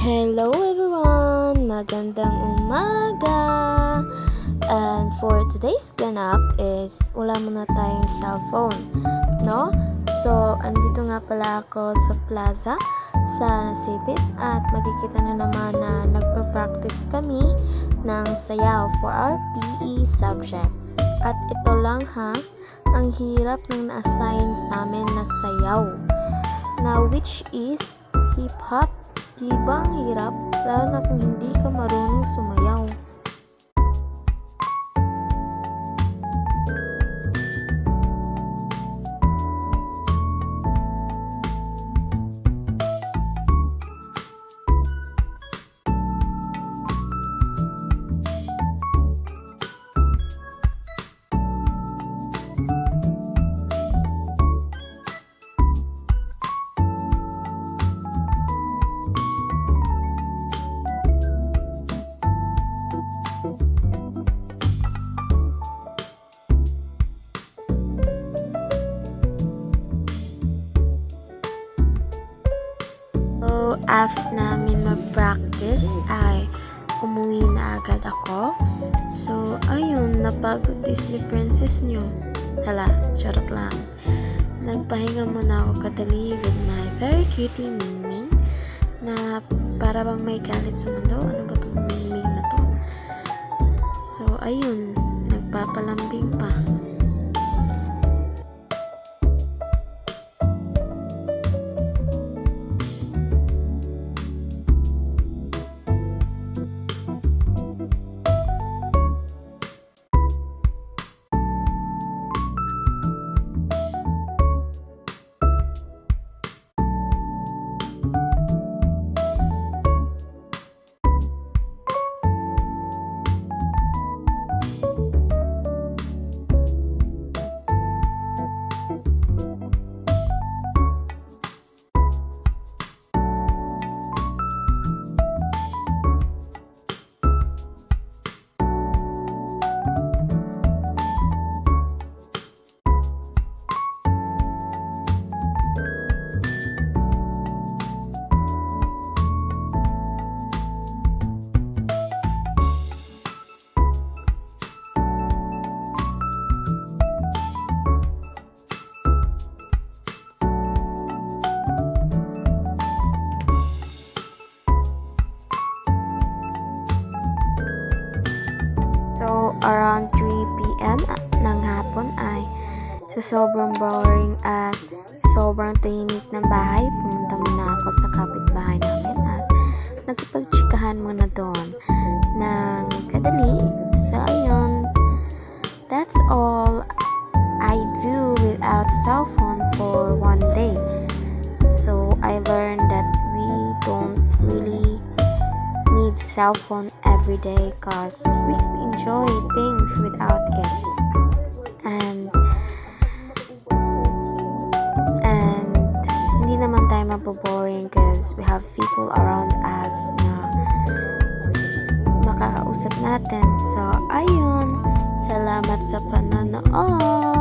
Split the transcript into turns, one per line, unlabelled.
Hello everyone! Magandang umaga! And for today's ganap is wala muna tayong cellphone, no? So, andito nga pala ako sa plaza sa Nasipit at makikita na naman na nagpa-practice kami ng sayaw for our PE subject. At ito lang ha, ang hirap ng na-assign sa amin na sayaw. Now, which is hip-hop. Diba ang hirap? Lalo na kung hindi ka marunong sumayaw. After namin mag-practice ay umuwi na agad ako. So, ayun, napagod Disney princess nyo. Hala, charot lang. Nagpahinga muna ako kadali with my very cutie Mingming na para bang may galit sa mundo. Ano ba itong Mingming na to? So, ayun, nagpapalambing pa. So, around 3 p.m. ng hapon ay sa sobrang boring at sobrang tahimik ng bahay, pumunta muna ako sa kapitbahay namin at nagpagtsikahan muna doon ng kadali. So, ayun, that's all I do without cell phone for one day. So, I learned that we don't really need cell phone every day cause we can enjoy things without it, and hindi naman tayo maboboring cause we have people around us na makakausap natin. So ayun, salamat sa panonood.